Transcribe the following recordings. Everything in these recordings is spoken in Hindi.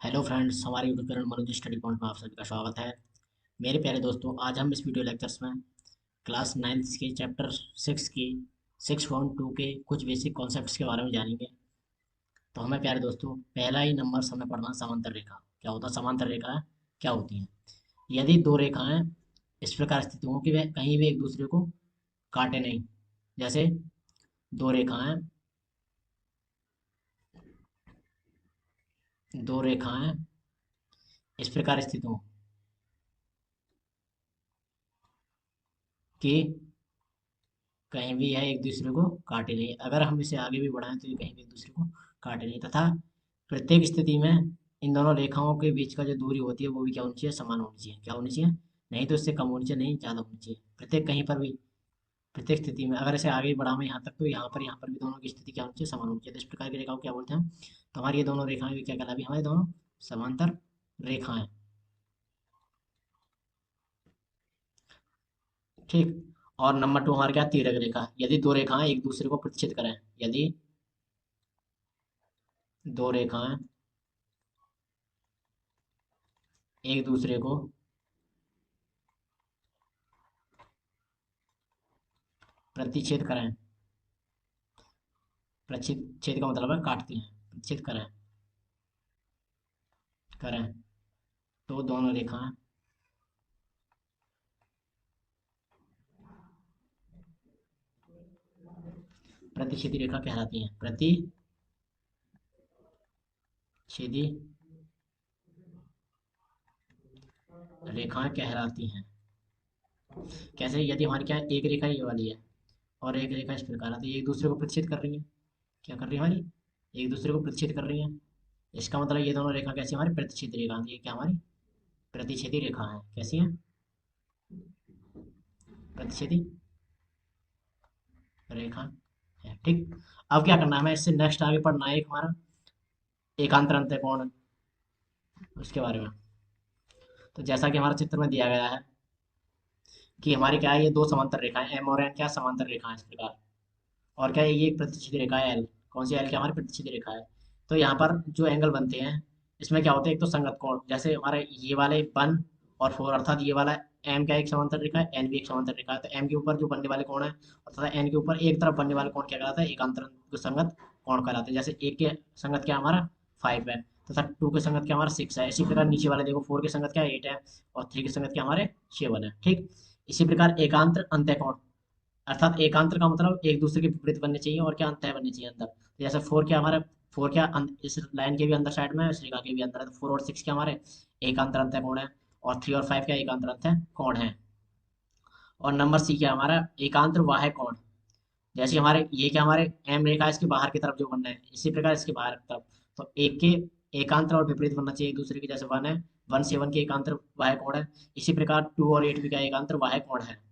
हेलो फ्रेंड्स, हमारे YouTube channel Manoj study point में आप सभी का स्वागत है। मेरे प्यारे दोस्तों, आज हम इस वीडियो लेक्चर्स में क्लास नाइन्थ के चैप्टर सिक्स की 6.2 के कुछ बेसिक कॉन्सेप्ट्स के बारे में जानेंगे। तो हमें प्यारे दोस्तों, पहला ही नंबर हमें पढ़ना समांतर रेखा। क्या होता है समांतर रेखा? क्या होती है? यदि दो रेखाएं इस प्रकार स्थित हों कि वे कहीं भी एक दूसरे को काटे नहीं। जैसे दो रेखाएं दो रेखाएं इस प्रकार स्थित हों कि कहीं भी यह एक दूसरे को काटे नहीं। अगर हम इसे आगे भी बढ़ाएं तो ये कहीं भी एक दूसरे को काटे नहीं, तथा प्रत्येक स्थिति में इन दोनों रेखाओं के बीच का जो दूरी होती है वो भी क्या होनी चाहिए? समान होनी चाहिए। क्या होनी चाहिए? नहीं तो इससे कम होनी चाहिए, नहीं ज़्यादा होनी चाहिए। प्रत्येक कहीं पर भी प्रत्येक स्थिति में अगर इसे आगे भी बढ़ाएं यहाँ तक, तो यहाँ पर भी दोनों की स्थिति क्या होनी चाहिए? समान होनी चाहिए। तो इस प्रकार की रेखाओं को क्या बोलते हैं हम? तो हमारी ये दोनों रेखाएं भी क्या कहलाती हैं? हमारी दोनों समांतर रेखाएं। ठीक। और नंबर टू हमारे क्या? तिर्यक रेखा। यदि दो रेखाएं एक दूसरे को प्रतिच्छेद करें। यदि दो रेखाएं एक दूसरे को प्रतिच्छेद करें। प्रतिच्छेद का मतलब है काटती हैं। प्रतिच्छेद करें तो दोनों रेखाएं प्रतिच्छेदी रेखा कहलाती हैं। प्रतिच्छेदी रेखाएं कहलाती हैं। कैसे? यदि हमारी क्या है, एक रेखा ये वाली है और एक रेखा इस प्रकार आती है, एक दूसरे को प्रतिच्छेद कर रही है। क्या कर रही है हमारी? एक दूसरे को प्रतिच्छेद कर रही है। इसका मतलब ये दोनों रेखा कैसी हमारी? प्रतिच्छेदी रेखा है। ये क्या हमारी प्रतिच्छेदी रेखा है? कैसी है? प्रतिच्छेदी रेखा है। ठीक। अब क्या करना है हमें? इससे नेक्स्ट आगे पढ़ना है एक हमारा एकांतर अंतःकोण, उसके बारे में। तो जैसा कि हमारे चित्र में दिया गया है कि हमारी क्या है, ये दो समांतर रेखाएं एम और एन क्या समांतर रेखा है इस प्रकार। और क्या है, ये एक प्रतिच्छेद रेखा है एल। कौन सी? एल क्या हमारी प्रतिच्छेद रेखा है। तो यहाँ पर जो एंगल बनते हैं इसमें क्या होता है? एक तो संगत कोण, जैसे हमारे ये वाले 1 और 4, अर्थात ये वाला एम क्या एक समांतर रेखा है, एन भी एक समांतर रेखा है। तो एम के ऊपर जो बनने वाले कोण है और तथा एन के ऊपर एक तरफ बनने वाले कोण क्या कहलाता है? एकांतर संगत कोण कहलाते हैं। जैसे एक के संगत क्या हमारा 5 है, तथा टू के संगत क्या हमारा 6 है। इसी प्रकार नीचे वाले देखो 4 के संगत क्या 8 है और 3 के संगत क्या हमारे 7 है। ठीक। इसी प्रकार एकांतर अंतःकोण, अर्थात एकांतर का मतलब एक दूसरे के विपरीत बनने चाहिए और क्या अंतः बनने चाहिए अंदर। तो जैसे 4 क्या हमारा, 4 क्या इस लाइन के भी अंदर साइड में है, इस रेखा के भी अंदर है। तो 4 और 6 क्या हमारे एकांतर अंतः कोण है। और 3 और 5 क्या एकांतर अंतः कोण है। और नंबर सी क्या हमारा? एकांतर बाह्य कोण। जैसे हमारे ये क्या हमारे एम रेखा है, इसके बाहर की तरफ जो बनना है, इसी प्रकार इसके बाहर की तरफ। तो एक के एकांतर और विपरीत बनना चाहिए एक दूसरे के। जैसे 1 है, 1 7 के एकांतर बाह्य कोण है। इसी प्रकार 2 और 8 भी क्या एकांतर बाह्य कोण है।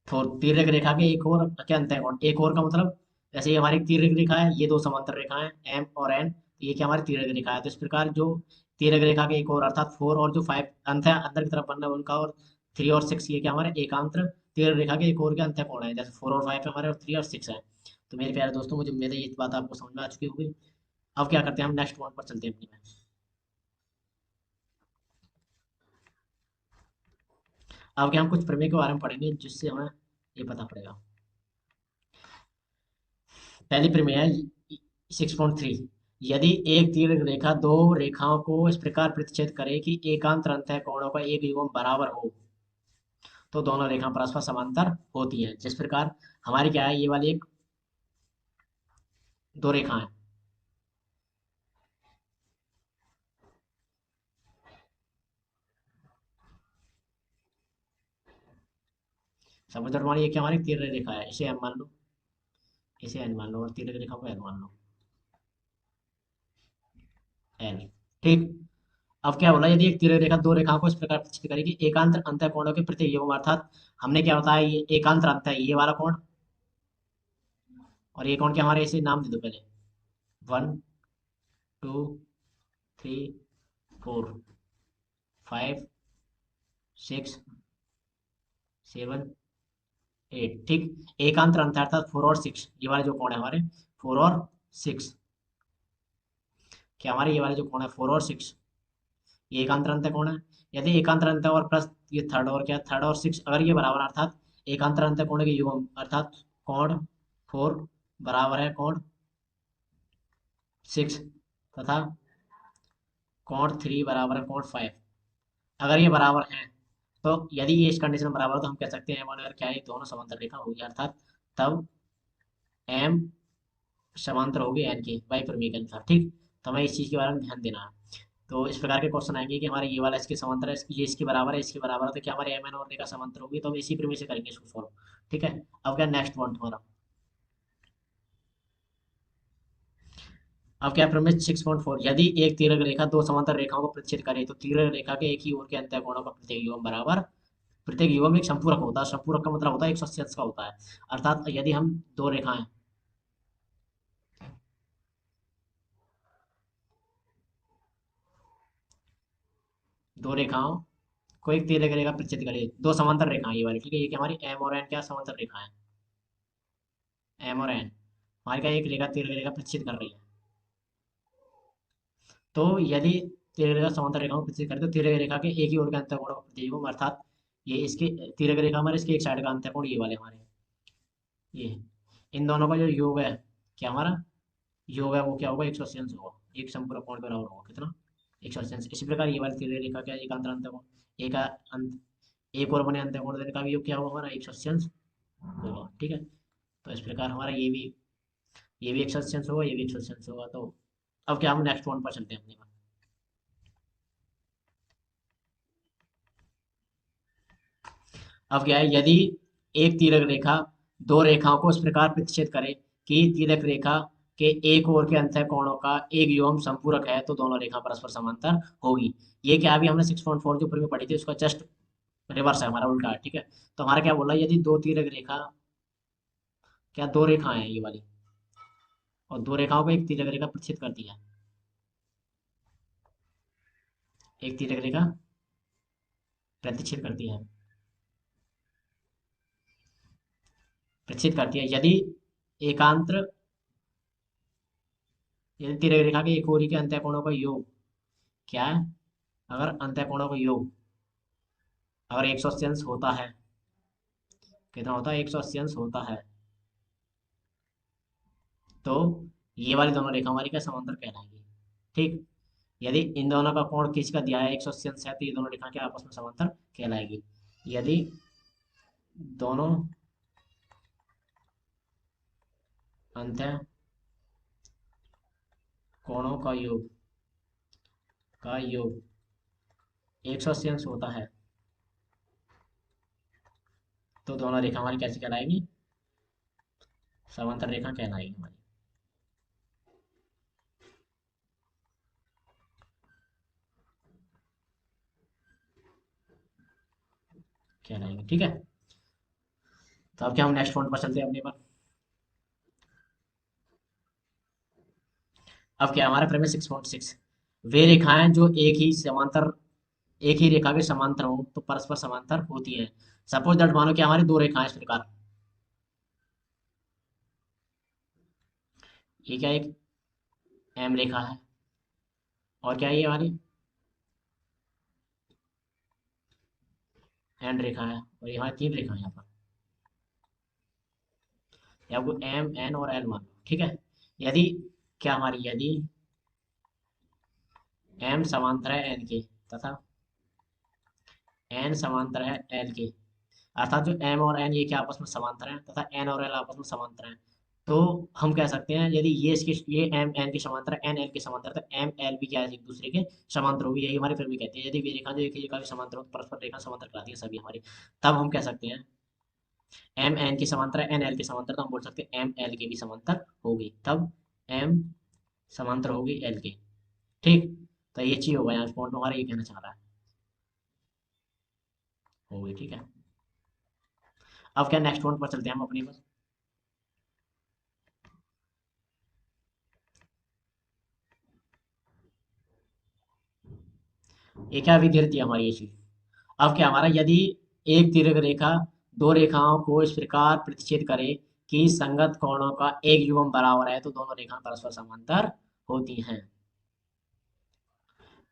तो तिर्यक रेखा के एक और क्या अंत है? और एक और का मतलब, जैसे ये हमारी एक तिर्यक रेखा है, ये दो समांतर रेखा है एम और एन, तो ये क्या हमारी तिर्यक रेखा है। तो इस प्रकार जो तिर्यक रेखा के एक और, अर्थात 4 और जो 5 अंत है अंदर की तरफ बनना है उनका, और 3 और 6 ये क्या हमारे एकांतर तिर्यक रेखा के एक और के अंत कोण है। जैसे 4 और 5 है हमारे और 3 और 6 है। तो मेरे प्यारे दोस्तों, मुझे उम्मीद है ये बात आपको समझ में आ चुकी होगी। अब क्या करते हैं, हम नेक्स्ट पॉइंट पर चलते हैं अपनी में। अब क्या हम कुछ प्रमेय के बारे में पढ़ेंगे जिससे हमें ये पता पड़ेगा। पहली प्रमेय है 6.3। यदि एक दीर्घ रेखा दो रेखाओं को इस प्रकार प्रतिच्छेद करे कि एकांतर अंतः कोणों का एक युग्म बराबर हो, तो दोनों रेखा परस्पर समांतर होती हैं। जिस प्रकार हमारी क्या है, ये वाली एक दो रेखा है। समझ लो हमारी ये क्या हमारी तीर रेखा है, इसे एम मान लो, इसे एन मान लो, और तीर रेखा को एल मान लो, एल। ठीक। अब क्या बोला? यदि एक तीर रेखा दो रेखाओं को इस प्रकार प्रतिच्छेद करेगी एकांतर अंतः कोणों के प्रति युग्म, अर्थात हमने क्या होता है, ये एकांतर अंतः ये वाला कोण, और ये कोण क्या हमारे, इसे नाम दे दो पहले। 1 2 3 4 5 6 7 8, ठीक। एकांतर अंत है अर्थात 4 और 6, ये वाले जो कोण है हमारे 4 और 6, क्या हमारे ये वाले जो कोण है 4 और 6, ये एकांतर अंत कोण है। यदि एकांतर अंत और प्लस ये थर्ड और क्या थर्ड और 6 अगर ये बराबर अर्थात एकांतर अंत कोण के युग्म अर्थात कोण 4 बराबर है कोण 6 तथा कोण 3 बराबर है कोण 5, अगर ये बराबर हैं तो यदि ये इस कंडीशन में बराबर है तो हम कह सकते हैं अगर क्या है दोनों समांतर रेखा होगी अर्थात तब एम समांतर होगी एन की वाई प्रमेय के अनुसार, ठीक। तो हमें इस चीज के बारे में ध्यान देना है। तो इस प्रकार के क्वेश्चन आएंगे कि हमारे ये वाला इसके समांतर है ये इसके बराबर है इसके बराबर है तो क्या हमारे एम एन और रेखा समांतर होगी, तो हम इसी प्रमेय से करेंगे इसको सॉल्व, ठीक है। अब क्या नेक्स्ट पॉइंट हमारा, अब क्या प्रमेय 6.4, यदि एक तिर्यक रेखा दो समांतर रेखाओं को प्रतिच्छेद करे तो तिर्यक रेखा के एक ही ओर के अंतः कोणों का प्रत्येक युग्म बराबर, प्रत्येक युग्म एक संपूरक होता है, संपूरक का मतलब होता है 180 अंश का होता है। अर्थात यदि हम दो रेखाएं दो रेखाओं को एक तिर्यक रेखा प्रतिच्छेद करे, दो समांतर रेखाएं ये वाली, ठीक है, ये क्या हमारी एम और एन क्या समांतर रेखा है, एम और एन हमारी क्या एक रेखा तिर्यक रेखा प्रतिच्छेद कर रही है। तो यदि तिर्यक रेखा समांतर रेखाओं को प्रतिच्छेद करे तो तिर्यक रेखा के एक ही ओर का अंतःकोण का प्रतिबिंब अर्थात ये इसके तिर्यक रेखा हमारे इसके एक साइड का अंतःकोण ये वाले हमारे ये इन दोनों का जो योग है क्या हमारा योग है वो क्या होगा 180 अंश होगा, एक संपूरक कोण के बराबर होगा कितना 180 अंश। इसी प्रकार ये वाली तिर्यक रेखा क्या एक अंतर अंतःकोण एक अंत एक और बने अंतःकोण देने का भी योग क्या होगा हमारा 180 अंश होगा, ठीक है। तो इस प्रकार हमारा ये भी 180 अंश होगा ये भी 180 अंश होगा। तो अब क्या हम नेक्स्ट पॉइंट पर चलते हैं अपने, अब क्या है यदि एक तिर्यक रेखा दो रेखाओं को इस प्रकार प्रतिच्छेद करे कि तिर्यक रेखा के एक ओर के अंतः कोणों का एक युग्म संपूरक है तो दोनों रेखा परस्पर समांतर होगी। ये क्या अभी हमने 6.4 जो ऊपर में पढ़ी थी उसका जस्ट रिवर्स है हमारा उल्टा है, ठीक है। तो हमारा क्या बोला यदि दो तिर्यक रेखा क्या दो रेखाएं हैं ये वाली और दो रेखाओं को एक तिर्यक रेखा प्रतिच्छेद करती है, एक तिर्यक रेखा प्रतिच्छेद करती है प्रतिच्छेद करती है यदि एकांतर यदि तिर्यक रेखा के एक ओरी के अंतः कोणों का योग क्या है अगर अंतःकोणों का योग अगर 180 अंश होता है, कितना होता है 180 अंश होता है, तो ये वाली दोनों रेखा हमारी क्या समांतर कहलाएंगी, ठीक। यदि इन दोनों का कोण किसका दिया है 180 अंश है तो ये दोनों रेखा क्या आपस में समांतर कहलाएगी। यदि दोनों अंतः कोणों का योग 180 अंश होता है तो दोनों रेखा हमारी कैसी कहलाएगी समांतर रेखा कहलाएगी हमारी, कहलाएगी, ठीक है। तो अब क्या हम नेक्स्ट पॉइंट पर चलते हैं अपने पर, अब क्या हमारा प्रमेय 6.6, वे रेखाएं जो एक ही रेखा के समांतर हो तो परस्पर समांतर होती है। सपोज दैट मानो कि हमारी दो रेखाएं इस प्रकार, ये क्या एक एम रेखा है और क्या है ये हमारी एन रेखा है और ये हमारी तीन रेखा है यहाँ पर, ये आपको एम एन और एल मान लो, ठीक है। यदि क्या हमारी यदि एम समांतर है एन के तथा एन समांतर है एल के अर्थात जो एम और एन ये क्या आपस में समांतर हैं तथा एन और एल आपस में समांतर हैं, तो हम कह सकते हैं यदि ये एम एन के समांतर है एन एल के समांतर है, तो एम एल भी क्या है एक दूसरे के समांतर होगी, यही हमारी फिर भी कहते हैं यदि वे रेखा जो एक ही रेखा के समांतर हो तो परस्पर रेखा समांतर कहलाती है सभी हमारी। तब हम कह सकते हैं एम एन के समांतर है एन एल के समांतर तो हम बोल सकते हैं एम एल के भी समांतर होगी, तब एम समांतर होगी एल के, ठीक। तो ये चीज होगा यहाँ पॉइंट हमारा ये कहना चाह रहा है होगी, ठीक है। अब क्या नेक्स्ट पॉइंट पर चलते हैं हम अपनी बस, ये क्या विधि थी हमारी ये चीज। अब क्या हमारा यदि एक तिर्यक रेखा दो रेखाओं को इस प्रकार प्रतिच्छेद करें कि संगत कोणों का एक युग्म बराबर है तो दोनों रेखाएं परस्पर समांतर होती हैं।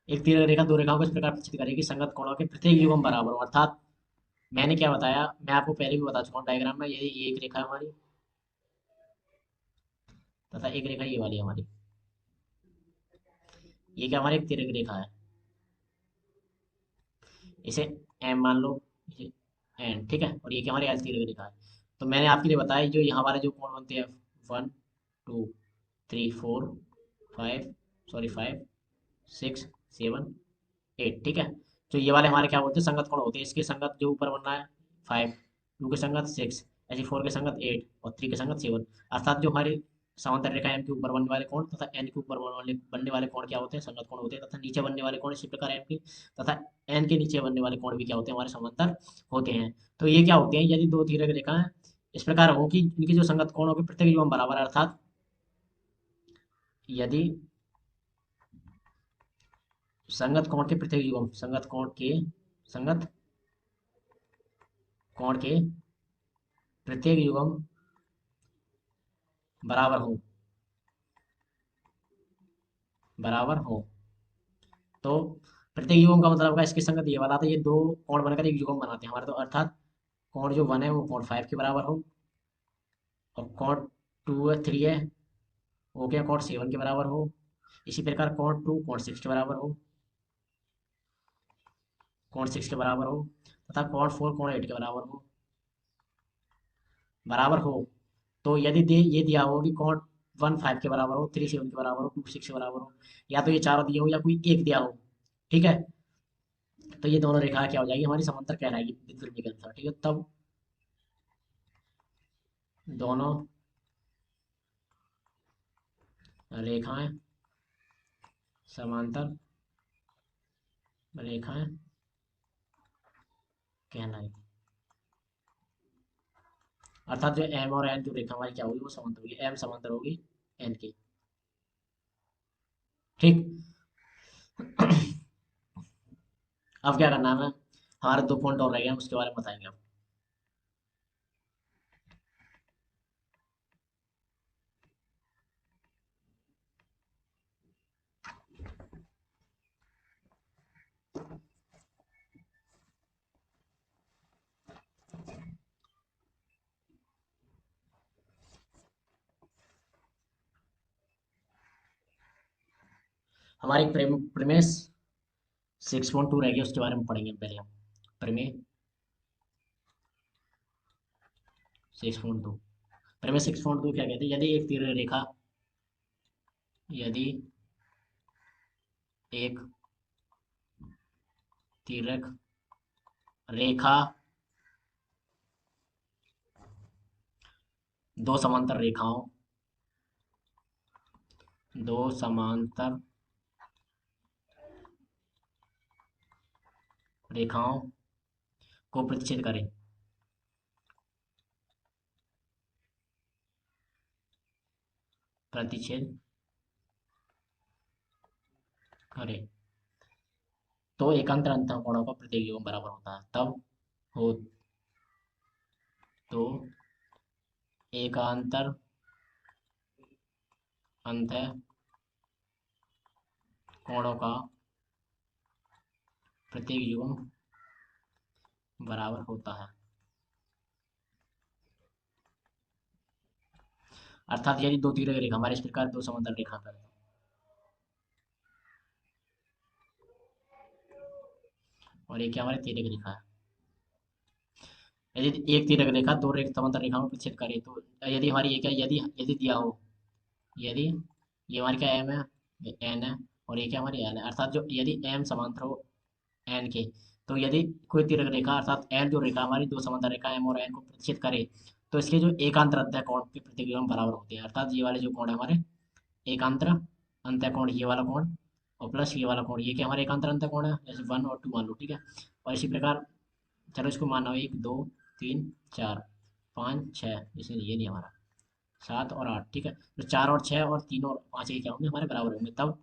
एक तीर रेखा दो रेखाओं को इस प्रकार प्रतिच्छेद करें कि संगत कोणों के प्रत्येक युग्म बराबर हो, अर्थात मैंने क्या बताया, मैं आपको पहले भी बता चुका हूँ डायग्राम में, यदि एक रेखा हमारी तथा एक रेखा ये वाली हमारी, ये क्या हमारी एक तिर्यक रेखा है, इसे एम मान लो, इसे एन, ठीक है, और ये क्या हमारी एल तिर्यक रेखा है। तो मैंने आपके लिए बताया जो यहाँ हमारे जो कोण बनते हैं 1 2 3 4 5, सॉरी 5 6 7 8, ठीक है। तो ये वाले हमारे क्या बोलते हैं, संगत कोण होते हैं। इसके संगत जो ऊपर बनना है 5, 2 के संगत 6, ऐसे 4 के संगत 8 और 3 के संगत 7, अर्थात जो हमारी समांतर रेखा एम के ऊपर बनने वाले कोण तथा एन के ऊपर बनने वाले कोण क्या होते हैं, संगत कोण होते हैं, तथा नीचे बनने वाले कोण इसी प्रकार एम के तथा एन के नीचे बनने वाले कोण भी क्या होते हैं, हमारे समांतर होते हैं। तो ये क्या होते हैं, यदि दो तिर्यक रेखाएं इस प्रकार हो कि इनके जो संगत कोण होगी प्रत्येक युग्म बराबर है, अर्थात यदि संगत कोण के प्रत्येक युग्म संगत कोण के प्रत्येक युग्म बराबर हो, बराबर हो, तो प्रत्येक युग्म का मतलब होगा इसके संगत ये वाला था, ये दो कोण बनकर एक युग्म बनाते हैं हमारे, तो अर्थात कोण जो 1 है वो कोण 5 के बराबर हो, और कोण 2 है 3 है वो क्या कोण 7 के बराबर हो, इसी प्रकार कोण 2 कोण 6 के बराबर हो, कोण 6 के बराबर हो, तथा कोण 4 कोण 8 के बराबर हो, बराबर हो। तो यदि ये दिया हो कि कोण 1 5 के बराबर हो, 3 7 के बराबर हो, 2 6 के बराबर हो, या तो ये चारों दिए हो या कोई एक दिया हो, ठीक है, तो ये दोनों रेखाएं क्या हो जाएगी, हमारी समांतर कहलाएगी विद्युत के अनुसार, ठीक है। तब दोनों रेखाएं समांतर रेखाएं कहलाएगी, अर्थात जो एम और एन जो रेखा हमारी क्या होगी वो समांतर होगी, एम समांतर होगी एन की, ठीक। अब क्या करना है, हमें हमारे दो पॉइंट और रह गए हैं उसके बारे में बताएंगे अब। हमारी प्रमेय 6.2 रह गया, उसके बारे में पढ़ेंगे पहले हम। प्रमेय 6.2, प्रमेय 6.2 क्या कहते हैं, यदि एक तीर रेखा, यदि एक तिर्यक रेखा दो समांतर रेखाओं, दो समांतर रेखाओं को प्रतिच्छेद करें, प्रतिच्छेद करें, तो एकांतर अंतःकोणों का प्रत्येक योग बराबर होता है, तब हो तो एकांतर अंतः कोणों का प्रत्येक युग्म बराबर होता है, अर्थात यदि दो तीर रेखा हमारे इस प्रकार दो समांतर रेखा पर, और एक क्या हमारे तीर रेखा है, यदि एक तीर रेखा दो समांतर रेखाओं को प्रतिच्छेद करे, तो यदि हमारी ये क्या, यदि यदि दिया हो, यदि ये हमारी क्या एम है, ये एन है, और ये क्या हमारी एल है, अर्थात जो यदि एम समांतर हो एन के, तो यदि कोई तिर्यक रेखा अर्थात एल जो रेखा हमारी दो समांतर रेखा एम और एन को प्रतिच्छेद करे, तो इसके जो एकांतर अंतः कोण के प्रत्येक योग बराबर होते हैं, अर्थात ये वाले जो कोण है हमारे एकांतर अंतः कोण, ये वाला कोण और प्लस ये वाला कोण, ये क्या हमारे एकांतर अंतः कोण है, जैसे 1 और 2 मान लो, ठीक है। और इसी प्रकार चलो इसको माना 1 2 3 4 5 6, इसलिए ये नहीं हमारा 7 और 8, ठीक है। तो 4 और 6 और 3 और 5 ये क्या होंगे, हमारे बराबर होंगे, तब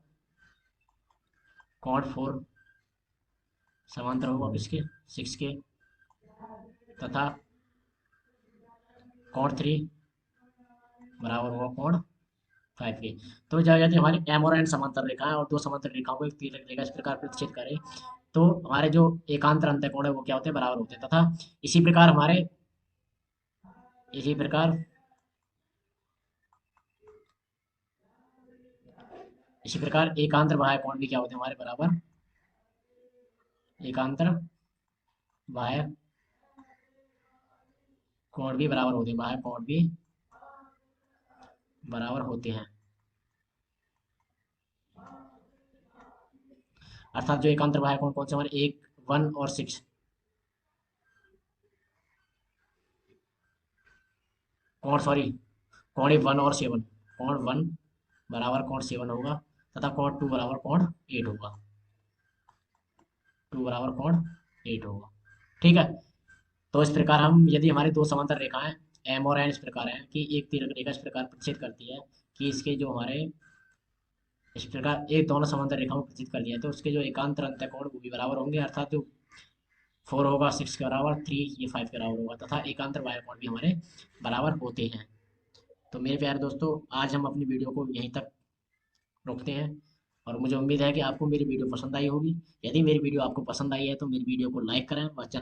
कोण 4 समांतर होगा किसके, 6 के, तथा कोण 3 बराबर होगा कोण 5 के। तो जब यदि हमारी एम और एन समांतर रेखा है और दो समांतर रेखाओं को एक तिर्यक रेखा इस प्रकार प्रतिच्छेद करे, तो हमारे जो एकांतर अंतःकोण है वो क्या होते हैं, बराबर होते हैं। तथा इसी प्रकार हमारे इसी प्रकार इसी प्रकार एकांतर बाह्य कोण भी क्या होते हैं हमारे बराबर, एकांतर बाह्य कोण भी बराबर होते हैं, बाह्य कोण भी बराबर होते हैं। अर्थात जो एकांतर बाह्य कोण कौन से हमारे 1 1 और 6, कोण सॉरी कोण 1 और 7, कोण 1 बराबर कोण 7 होगा तथा कोण 2 बराबर कोण 8 होगा, 2 बराबर कोण 8 होगा। ठीक है। तो इस प्रकार हम यदि हमारी दो समांतर रेखाएं एम और एन इस प्रकार है कि एक तिर्यक रेखा इस प्रकार प्रतिच्छेद करती है कि इसके जो हमारे इस प्रकार एक दोनों समांतर रेखाओं को प्रतिच्छेद कर दिया है, तो उसके जो एकांतर अंतःकोण वो भी बराबर होंगे। अर्थात जो 4 होगा 6 के बराबर, 3 ये 5 के बराबर होगा तथा एकांतर बाह्य कोण भी हमारे बराबर होते हैं। तो मेरे प्यारे दोस्तों, आज हम अपनी वीडियो को यहीं तक रोकते हैं और मुझे उम्मीद है कि आपको मेरी वीडियो पसंद आई होगी। यदि मेरी वीडियो आपको पसंद आई है तो मेरी वीडियो को लाइक करें और चैनल